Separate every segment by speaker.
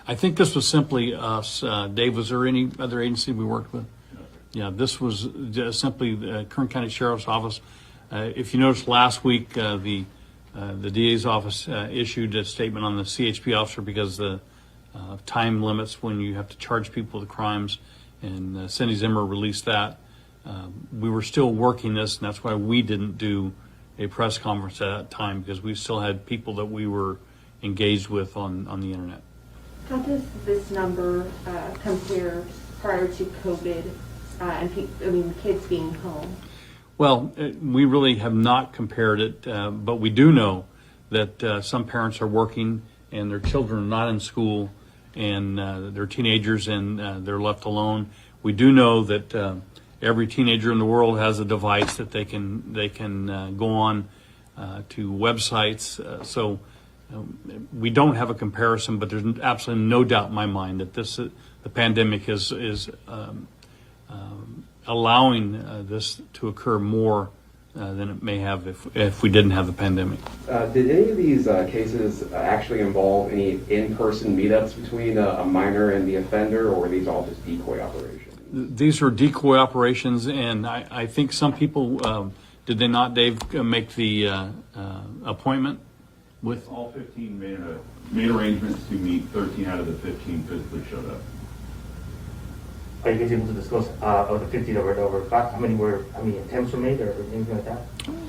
Speaker 1: I think this was simply us. Dave, was there any other agency we worked with? Yeah, this was just simply the Kern County Sheriff's Office. If you noticed last week, the DA's office issued a statement on the CHP officer because the time limits when you have to charge people with crimes, and Cindy Zimmer released that. We were still working this, and that's why we didn't do a press conference at that time, because we still had people that we were engaged with on the internet.
Speaker 2: How does this number compare prior to COVID and kids being home?
Speaker 1: Well, we really have not compared it, but we do know that some parents are working and their children are not in school, and they're teenagers and they're left alone. We do know that every teenager in the world has a device that they can go on to websites. So we don't have a comparison, but there's absolutely no doubt in my mind that the pandemic is allowing this to occur more than it may have if we didn't have the pandemic.
Speaker 3: Did any of these cases actually involve any in-person meetups between a minor and the offender, or were these all just decoy operations?
Speaker 1: These were decoy operations, and I think some people, did they not, Dave, make the appointment?
Speaker 4: With all 15 made arrangements to meet. 13 out of the 15 physically showed up.
Speaker 5: Are you guys able to disclose of the 50 that were over? How many attempts were made or anything like that?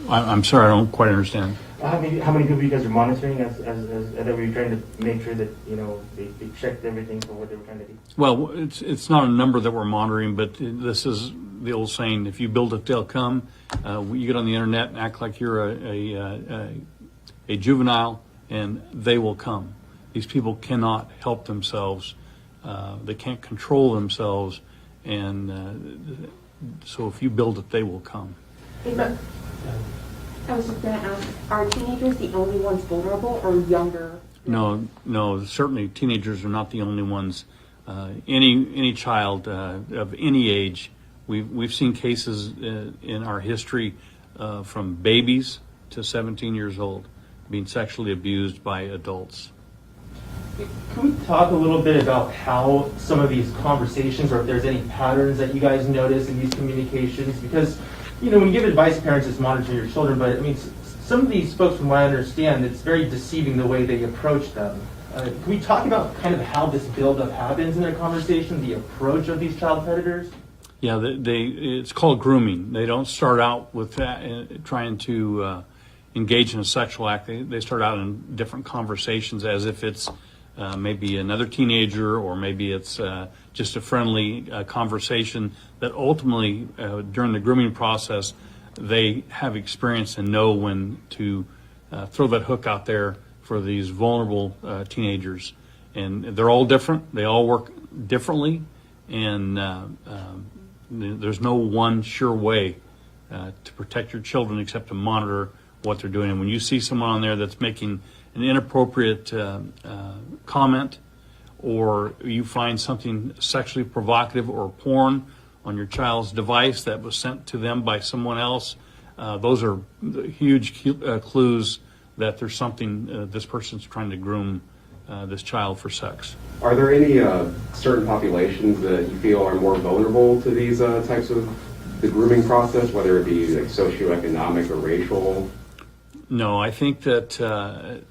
Speaker 1: I'm sorry, I don't quite understand.
Speaker 5: How many people you guys are monitoring as that were you trying to make sure that they checked everything for what they were trying to do?
Speaker 1: Well, it's not a number that we're monitoring, but this is the old saying: if you build it, they'll come. You get on the internet and act like you're a juvenile, and they will come. These people cannot help themselves. They can't control themselves, and so if you build it, they will come.
Speaker 2: I was just going to ask, are teenagers the only ones vulnerable, or younger?
Speaker 1: No, certainly teenagers are not the only ones. Any child of any age, we've seen cases in our history from babies to 17 years old being sexually abused by adults.
Speaker 6: Can we talk a little bit about how some of these conversations, or if there's any patterns that you guys notice in these communications? Because, when you give advice to parents, it's monitor your children, but some of these folks, from what I understand, it's very deceiving the way they approach them. Can we talk about kind of how this buildup happens in their conversation, the approach of these child predators?
Speaker 1: Yeah, it's called grooming. They don't start out with that, trying to engage in a sexual act. They start out in different conversations as if it's maybe another teenager, or maybe it's just a friendly conversation that ultimately, during the grooming process, they have experience and know when to throw that hook out there for these vulnerable teenagers. And they're all different. They all work differently, and there's no one sure way to protect your children except to monitor what they're doing. And when you see someone on there that's making an inappropriate comment, or you find something sexually provocative or porn on your child's device that was sent to them by someone else, those are huge clues that there's something, this person's trying to groom this child for sex.
Speaker 3: Are there any certain populations that you feel are more vulnerable to these types of the grooming process, whether it be like socioeconomic or racial?
Speaker 1: No, I think that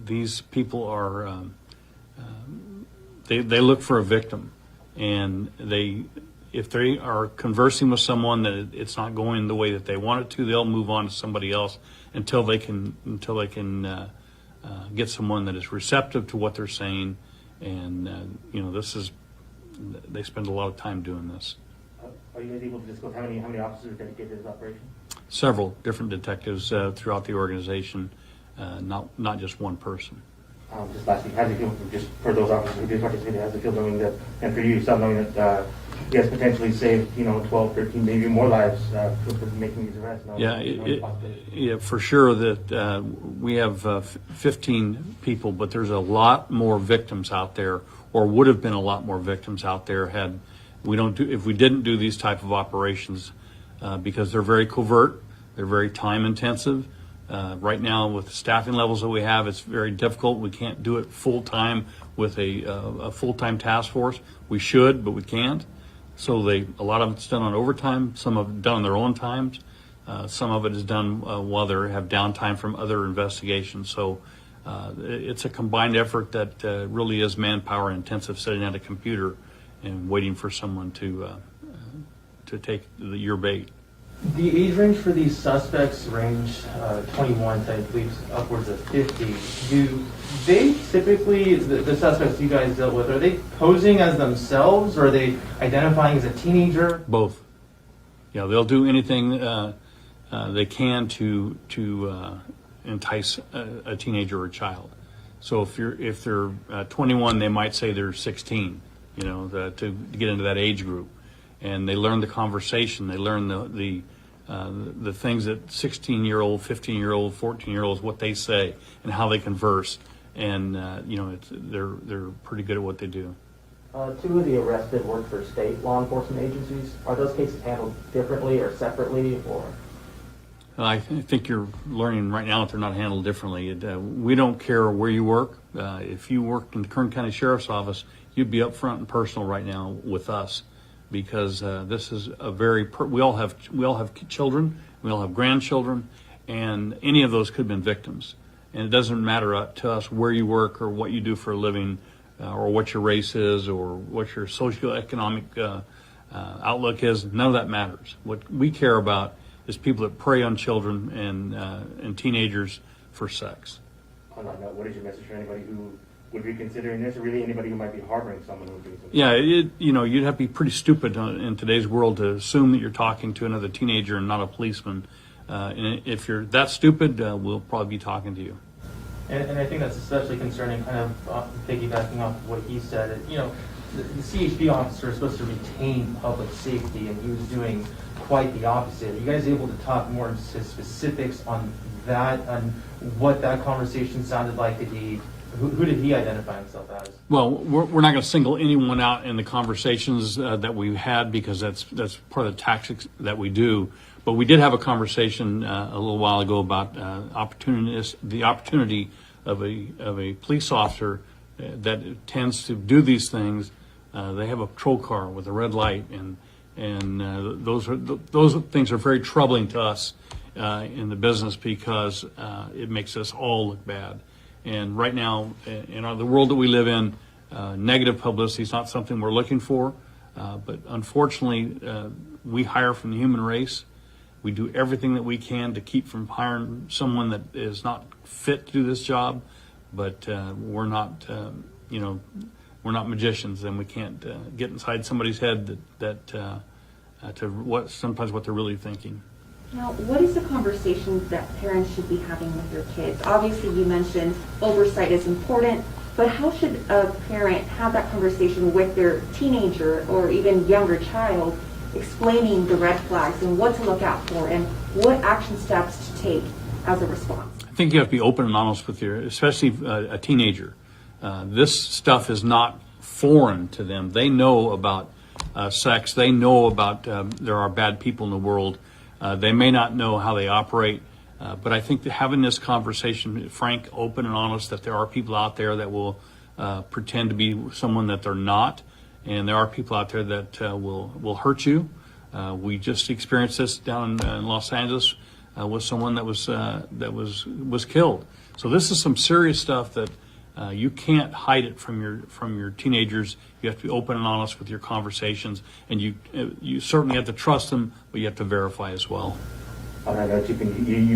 Speaker 1: these people are they look for a victim, and if they are conversing with someone that it's not going the way that they want it to, they'll move on to somebody else until they can get someone that is receptive to what they're saying, and they spend a lot of time doing this.
Speaker 5: Are you guys able to disclose how many officers are dedicated to this operation?
Speaker 1: Several different detectives throughout the organization, not just one person.
Speaker 5: Just lastly, how does it feel just for those officers who did participate? How does it feel knowing that, and for you yourself, knowing that you guys potentially saved 12, 13, maybe more lives for making these arrests?
Speaker 1: Yeah, for sure that we have 15 people, but there's a lot more victims out there, or would have been a lot more victims out there if we didn't do these type of operations, because they're very covert, they're very time intensive. Right now, with the staffing levels that we have, it's very difficult. We can't do it full-time with a full-time task force. We should, but we can't. So a lot of it's done on overtime. Some of it done on their own times. Some of it is done while they have downtime from other investigations. So it's a combined effort that really is manpower intensive, sitting at a computer and waiting for someone to take your bait.
Speaker 6: The age range for these suspects range 21 to, I believe, upwards of 50. Do they typically, the suspects you guys dealt with, are they posing as themselves, or are they identifying as a teenager?
Speaker 1: Both. Yeah, they'll do anything they can to entice a teenager or a child. So if they're 21, they might say they're 16. To get into that age group, and they learn the conversation. They learn the things that 16-year-old, 15-year-old, 14-year-olds, what they say and how they converse, and they're pretty good at what they do.
Speaker 7: Two of the arrested work for state law enforcement agencies. Are those cases handled differently or separately, or?
Speaker 1: I think you're learning right now that they're not handled differently. We don't care where you work. If you work in the Kern County Sheriff's Office, you'd be up front and personal right now with us, because this is we all have children, we all have grandchildren, and any of those could have been victims. And it doesn't matter to us where you work or what you do for a living, or what your race is, or what your socioeconomic outlook is. None of that matters. What we care about is people that prey on children and teenagers for sex.
Speaker 5: On that note, what is your message for anybody who would be considering this, or really anybody who might be harboring someone who would do something?
Speaker 1: Yeah, you'd have to be pretty stupid in today's world to assume that you're talking to another teenager and not a policeman. And if you're that stupid, we'll probably be talking to you.
Speaker 6: And I think that's especially concerning, kind of piggybacking off of what he said. The CHP officer is supposed to retain public safety, and he was doing quite the opposite. Are you guys able to talk more to specifics on that, and what that conversation sounded like? Who did he identify himself as? Well,
Speaker 1: we're not going to single anyone out in the conversations that we had, because that's part of the tactics that we do. But we did have a conversation a little while ago about the opportunity of a police officer that tends to do these things. They have a patrol car with a red light, and those things are very troubling to us in the business, because it makes us all look bad. And right now, in the world that we live in, negative publicity is not something we're looking for. But unfortunately, we hire from the human race. We do everything that we can to keep from hiring someone that is not fit to do this job. But we're not, we're not magicians, and we can't get inside somebody's head sometimes what they're really thinking.
Speaker 2: Now, what is the conversation that parents should be having with their kids? Obviously, you mentioned oversight is important, but how should a parent have that conversation with their teenager or even younger child, explaining the red flags and what to look out for and what action steps to take as a response?
Speaker 1: I think you have to be open and honest with especially a teenager. This stuff is not foreign to them. They know about sex. They know about there are bad people in the world. They may not know how they operate, but I think that having this conversation, frank, open, and honest, that there are people out there that will pretend to be someone that they're not, and there are people out there that will hurt you. We just experienced this down in Los Angeles with someone that was killed. So this is some serious stuff that you can't hide it from your teenagers. You have to be open and honest with your conversations, and you certainly have to trust them, but you have to verify as well.
Speaker 5: On that note, you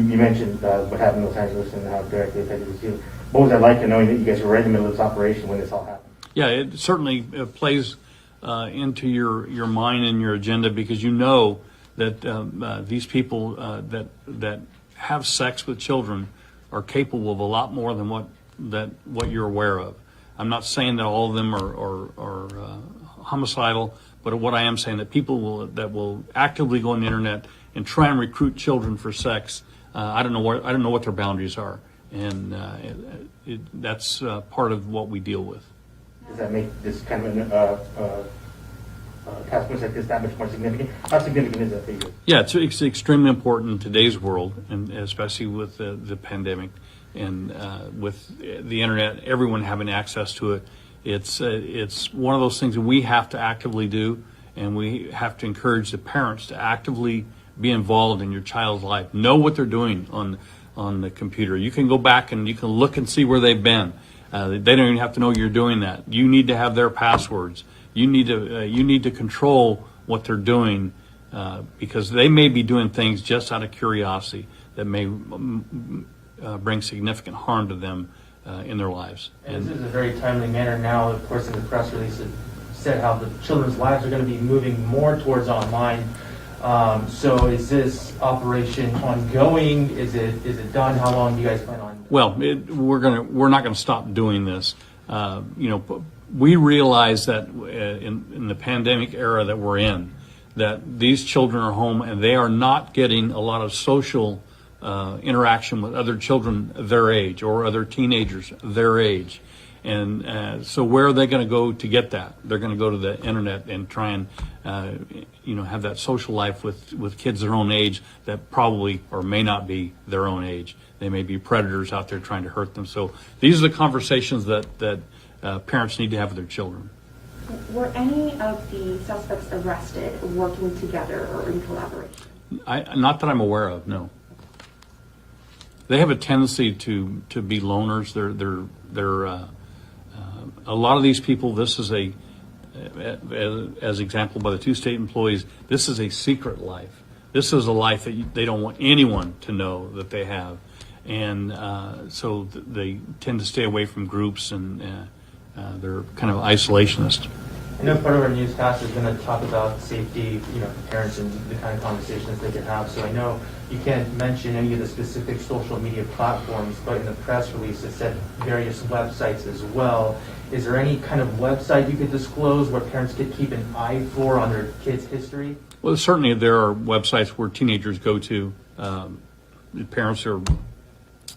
Speaker 5: mentioned what happened in Los Angeles and how directly affected you. What was that like, knowing that you guys were right in the middle of this operation when this all happened?
Speaker 1: Yeah, it certainly plays into your mind and your agenda, because you know that these people that have sex with children are capable of a lot more than what you're aware of. I'm not saying that all of them are homicidal, but what I am saying that people that will actively go on the internet and try and recruit children for sex. I don't know what their boundaries are, and that's part of what we deal with.
Speaker 5: Does that make this kind of task force like this that much more significant? How significant is that for you?
Speaker 1: Yeah, it's extremely important in today's world, and especially with the pandemic and with the internet, everyone having access to it. It's one of those things that we have to actively do, and we have to encourage the parents to actively be involved in your child's life. Know what they're doing on the computer. You can go back and you can look and see where they've been. They don't even have to know you're doing that. You need to have their passwords. You need to control what they're doing because they may be doing things just out of curiosity that may bring significant harm to them in their lives.
Speaker 6: And this is a very timely manner now. Of course, in the press release, it said how the children's lives are going to be moving more towards online. So is this operation ongoing? Is it done? How long do you guys plan on?
Speaker 1: Well, we're not going to stop doing this. We realize that in the pandemic era that we're in, that these children are home and they are not getting a lot of social interaction with other children their age or other teenagers their age. And so where are they going to go to get that? They're going to go to the internet and try and have that social life with kids their own age that probably or may not be their own age. They may be predators out there trying to hurt them. So these are the conversations that parents need to have with their children.
Speaker 2: Were any of the suspects arrested working together or in collaboration?
Speaker 1: Not that I'm aware of, no. They have a tendency to be loners. They're a lot of these people. This is as example by the two state employees. This is a secret life. This is a life that they don't want anyone to know that they have, and so they tend to stay away from groups, and they're kind of isolationist.
Speaker 6: I know part of our newscast is going to talk about safety, for parents and the kind of conversations they can have. So I know you can't mention any of the specific social media platforms, but in the press release it said various websites as well. Is there any kind of website you could disclose where parents could keep an eye for on their kids' history?
Speaker 1: Well, certainly there are websites where teenagers go to. Parents are.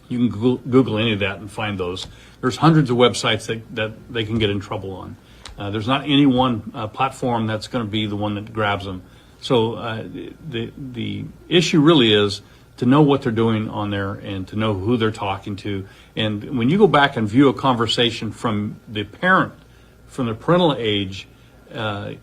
Speaker 1: You can Google any of that and find those. There's hundreds of websites that they can get in trouble on. There's not any one platform that's going to be the one that grabs them. So the issue really is to know what they're doing on there and to know who they're talking to. And when you go back and view a conversation from the parent, from the parental age,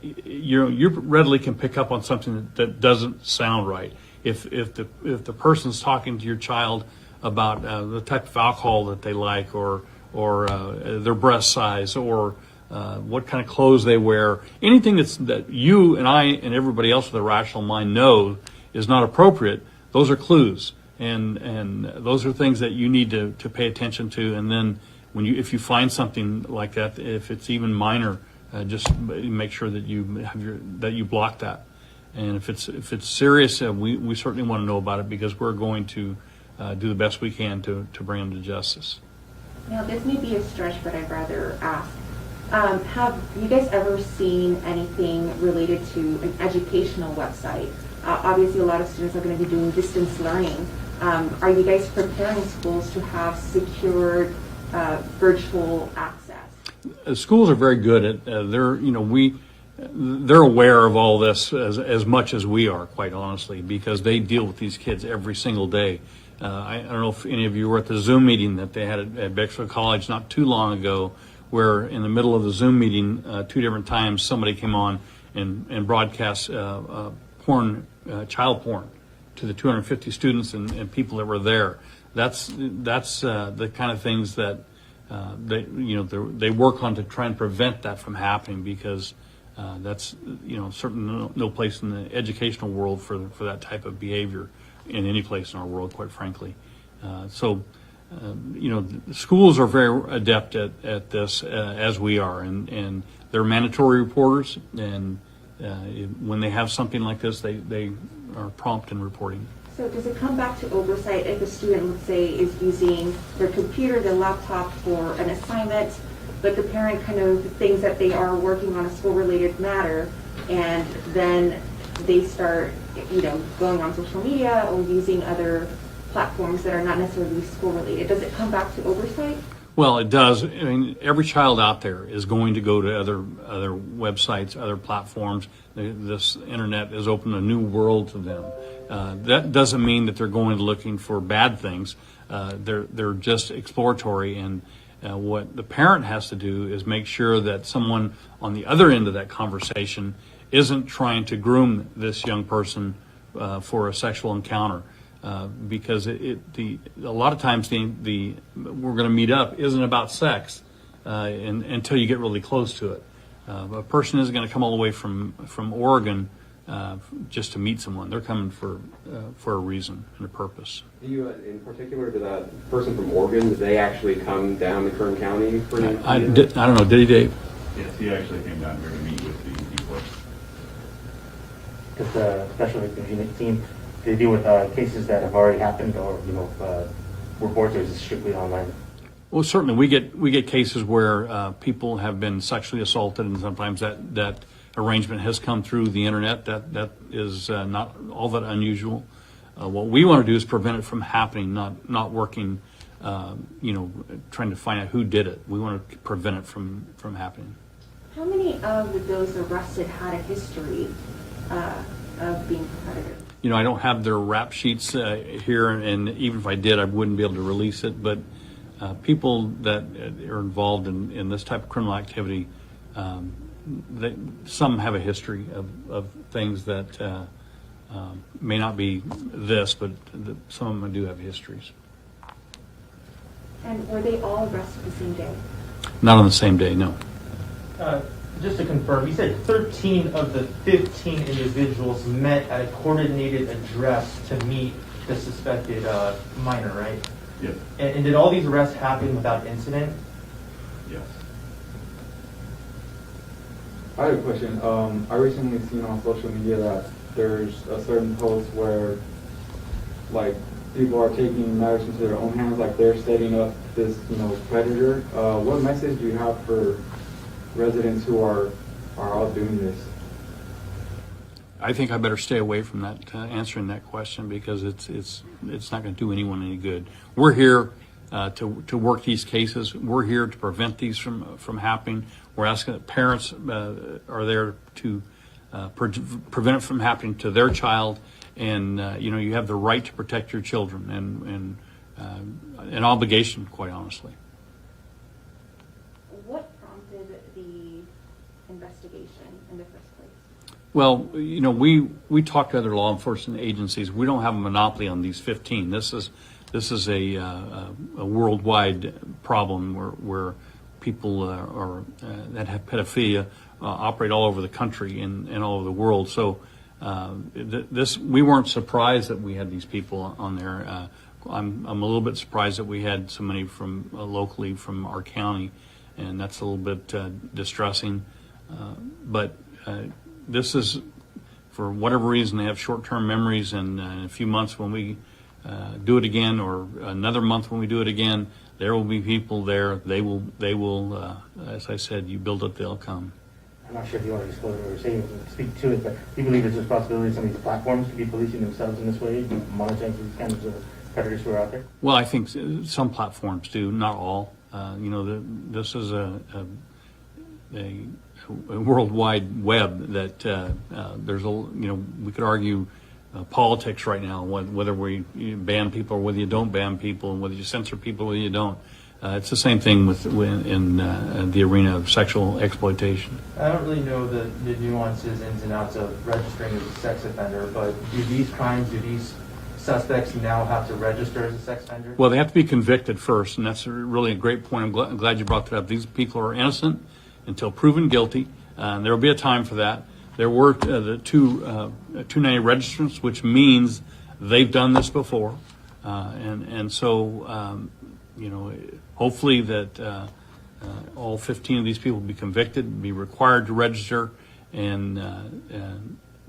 Speaker 1: you readily can pick up on something that doesn't sound right. If the person's talking to your child about the type of alcohol that they like, or their breast size, or what kind of clothes they wear, anything that you and I and everybody else with a rational mind know is not appropriate, those are clues, and those are things that you need to pay attention to. And then if you find something like that, if it's even minor, just make sure that you block that. And if it's serious, we certainly want to know about it, because we're going to do the best we can to bring them to justice.
Speaker 2: Now, this may be a stretch, but I'd rather ask. Have you guys ever seen anything related to an educational website? Obviously, a lot of students are going to be doing distance learning. Are you guys preparing schools to have secured virtual access?
Speaker 1: Schools are very good at they're aware of all this as much as we are, quite honestly, because they deal with these kids every single day. I don't know if any of you were at the Zoom meeting that they had at Bexar College not too long ago, where in the middle of the Zoom meeting, two different times somebody came on and broadcast child porn to the 250 students and people that were there. That's the kind of things that they work on to try and prevent that from happening, because that's certainly no place in the educational world for that type of behavior in any place in our world, quite frankly. Schools are very adept at this, as we are, and they're mandatory reporters, and when they have something like this, they are prompt in reporting.
Speaker 2: So does it come back to oversight if a student, let's say, is using their computer, their laptop for an assignment, but the parent kind of thinks that they are working on a school-related matter, and then they start, going on social media or using other platforms that are not necessarily school-related? Does it come back to oversight?
Speaker 1: Well, it does. I mean, every child out there is going to go to other websites, other platforms. This internet has opened a new world to them. That doesn't mean that they're going looking for bad things. They're just exploratory, and what the parent has to do is make sure that someone on the other end of that conversation isn't trying to groom this young person for a sexual encounter. Because a lot of times the we're going to meet up isn't about sex until you get really close to it. A person isn't going to come all the way from Oregon just to meet someone. They're coming for a reason and a purpose.
Speaker 3: Do you, in particular, to that person from Oregon, did they actually come down to Kern County for an
Speaker 1: I don't know. Did he, Dave?
Speaker 4: Yes, he actually came down here to meet with the decoy.
Speaker 5: Because the special victims unit team, they deal with cases that have already happened or, reports, or is it strictly online?
Speaker 1: Well, certainly we get cases where people have been sexually assaulted, and sometimes that arrangement has come through the internet. That is not all that unusual. What we want to do is prevent it from happening, not working, trying to find out who did it. We want to prevent it from happening.
Speaker 2: How many of those arrested had a history of being predators?
Speaker 1: I don't have their rap sheets here, and even if I did, I wouldn't be able to release it. But people that are involved in this type of criminal activity, some have a history of things that may not be this, but some of them do have histories.
Speaker 2: And were they all arrested the same day?
Speaker 1: Not on the same day, no.
Speaker 6: Just to confirm, you said 13 of the 15 individuals met at a coordinated address to meet the suspected minor, right?
Speaker 4: Yes.
Speaker 6: And did all these arrests happen without incident?
Speaker 4: Yes.
Speaker 8: I have a question. I recently seen on social media that there's a certain post where, like, people are taking matters into their own hands, like they're setting up this, predator. What message do you have for residents who are out doing this?
Speaker 1: I think I better stay away from that answering that question, because it's not going to do anyone any good. We're here to work these cases. We're here to prevent these from happening. We're asking that parents are there to prevent it from happening to their child, and you have the right to protect your children, and an obligation, quite honestly.
Speaker 2: What prompted the investigation in the first place?
Speaker 1: Well, we talk to other law enforcement agencies. We don't have a monopoly on these 15. This is a worldwide problem where people that have pedophilia operate all over the country and all over the world. So we weren't surprised that we had these people on there. I'm a little bit surprised that we had so many from locally from our county, and that's a little bit distressing. But this is, for whatever reason, they have short-term memories, and in a few months when we do it again, or another month when we do it again, there will be people there. They will, as I said, you build it, they'll come.
Speaker 5: I'm not sure if you want to disclose what we're saying, speak to it, but do you believe there's a responsibility of some of these platforms to be policing themselves in this way, monitoring these kinds of predators who are out there?
Speaker 1: Well, I think some platforms do, not all. This is a worldwide web that there's we could argue politics right now, whether we ban people or whether you don't ban people, and whether you censor people or whether you don't. It's the same thing in the arena of sexual exploitation.
Speaker 6: I don't really know the nuances, ins and outs of registering as a sex offender, but do these suspects now have to register as a sex offender?
Speaker 1: Well, they have to be convicted first, and that's really a great point. I'm glad you brought that up. These people are innocent until proven guilty. There will be a time for that. There were the 290 registrants, which means they've done this before, and so hopefully that all 15 of these people will be convicted, be required to register, and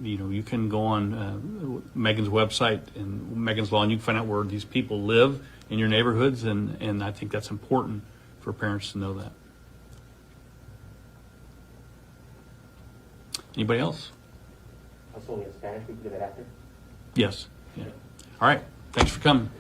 Speaker 1: you can go on Megan's website and Megan's Law, and you can find out where these people live in your neighborhoods, and I think that's important for parents to know that. Anybody else?
Speaker 5: Also, in Spanish, we can do that after.
Speaker 1: Yes. Yeah. All right. Thanks for coming.